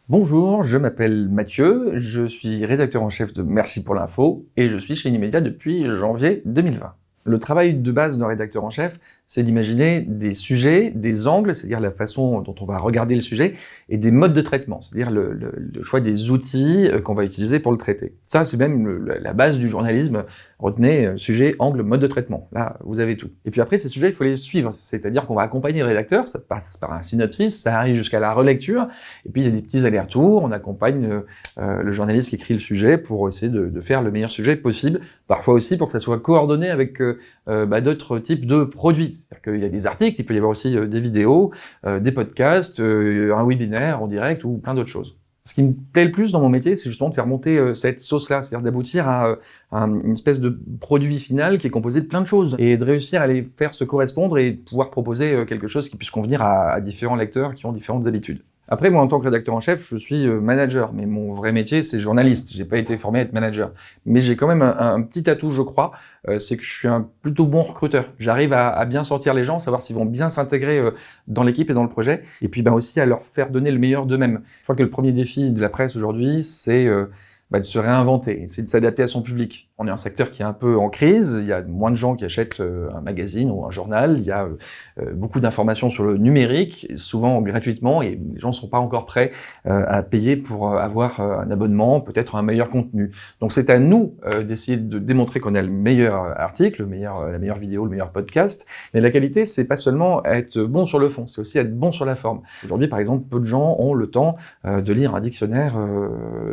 Bonjour, je m'appelle Mathieu, je suis rédacteur en chef de Merci pour l'info et je suis chez Unimédia depuis janvier 2020. Le travail de base d'un rédacteur en chef, c'est d'imaginer des sujets, des angles, c'est-à-dire la façon dont on va regarder le sujet, et des modes de traitement, c'est-à-dire le choix des outils qu'on va utiliser pour le traiter. Ça, c'est même la base du journalisme. Retenez sujet, angle, mode de traitement. Là, vous avez tout. Et puis après, ces sujets, il faut les suivre, c'est-à-dire qu'on va accompagner le rédacteur, ça passe par un synopsis, ça arrive jusqu'à la relecture, et puis il y a des petits allers-retours, on accompagne le journaliste qui écrit le sujet pour essayer de faire le meilleur sujet possible, parfois aussi pour que ça soit coordonné avec d'autres types de produits. C'est-à-dire qu'il y a des articles, il peut y avoir aussi des vidéos, des podcasts, un webinaire en direct ou plein d'autres choses. Ce qui me plaît le plus dans mon métier, c'est justement de faire monter cette sauce-là, c'est-à-dire d'aboutir à une espèce de produit final qui est composé de plein de choses, et de réussir à les faire se correspondre et de pouvoir proposer quelque chose qui puisse convenir à différents lecteurs qui ont différentes habitudes. Après, moi, en tant que rédacteur en chef, je suis manager, mais mon vrai métier, c'est journaliste. J'ai pas été formé à être manager. Mais j'ai quand même un petit atout, je crois, c'est que je suis un plutôt bon recruteur. J'arrive à bien sortir les gens, savoir s'ils vont bien s'intégrer dans l'équipe et dans le projet, et puis aussi à leur faire donner le meilleur d'eux-mêmes. Je crois que le premier défi de la presse aujourd'hui, c'est de se réinventer, c'est de s'adapter à son public. On est un secteur qui est un peu en crise, il y a moins de gens qui achètent un magazine ou un journal, il y a beaucoup d'informations sur le numérique, souvent gratuitement, et les gens ne sont pas encore prêts à payer pour avoir un abonnement, peut-être un meilleur contenu. Donc c'est à nous d'essayer de démontrer qu'on a le meilleur article, la meilleure vidéo, le meilleur podcast, mais la qualité, c'est pas seulement être bon sur le fond, c'est aussi être bon sur la forme. Aujourd'hui, par exemple, peu de gens ont le temps de lire un dictionnaire,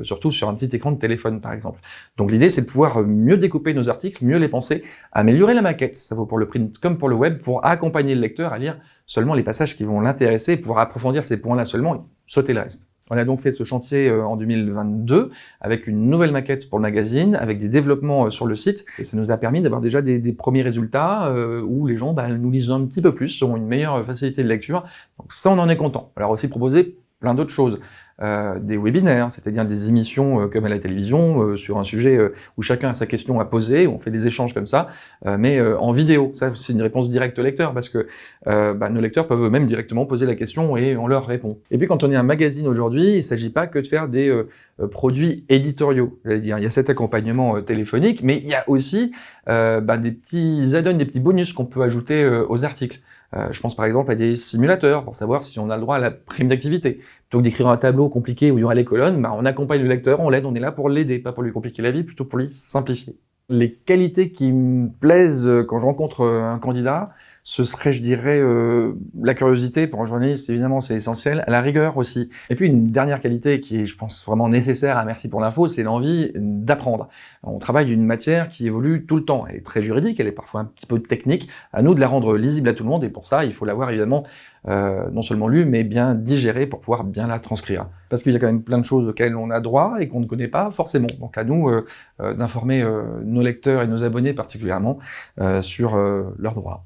surtout sur un petit écran de téléphone, par exemple. Donc l'idée, c'est de pouvoir mieux découper nos articles, mieux les penser, améliorer la maquette, ça vaut pour le print comme pour le web, pour accompagner le lecteur à lire seulement les passages qui vont l'intéresser, pouvoir approfondir ces points-là seulement et sauter le reste. On a donc fait ce chantier en 2022 avec une nouvelle maquette pour le magazine, avec des développements sur le site, et ça nous a permis d'avoir déjà des premiers résultats où les gens nous lisent un petit peu plus, ont une meilleure facilité de lecture. Donc ça, on en est content. Alors aussi proposer plein d'autres choses. Des webinaires, c'est-à-dire des émissions comme à la télévision sur un sujet où chacun a sa question à poser, où on fait des échanges comme ça, mais en vidéo. Ça, c'est une réponse directe au lecteur, parce que nos lecteurs peuvent eux-mêmes directement poser la question et on leur répond. Et puis quand on est un magazine aujourd'hui, il ne s'agit pas que de faire des produits éditoriaux. J'allais dire, il y a cet accompagnement téléphonique, mais il y a aussi des petits add-ons, des petits bonus qu'on peut ajouter aux articles. Je pense par exemple à des simulateurs pour savoir si on a le droit à la prime d'activité. Plutôt que d'écrire un tableau compliqué où il y aura les colonnes, on accompagne le lecteur, on l'aide, on est là pour l'aider, pas pour lui compliquer la vie, plutôt pour lui simplifier. Les qualités qui me plaisent quand je rencontre un candidat, ce serait, je dirais, la curiosité. Pour un journaliste, évidemment, c'est essentiel. La rigueur aussi. Et puis, une dernière qualité qui est, je pense, vraiment nécessaire à Merci pour l'info, c'est l'envie d'apprendre. On travaille une matière qui évolue tout le temps. Elle est très juridique, elle est parfois un petit peu technique. À nous de la rendre lisible à tout le monde, et pour ça, il faut l'avoir, évidemment, non seulement lue, mais bien digérée pour pouvoir bien la transcrire. Parce qu'il y a quand même plein de choses auxquelles on a droit et qu'on ne connaît pas forcément. Donc à nous d'informer nos lecteurs et nos abonnés particulièrement sur leurs droits.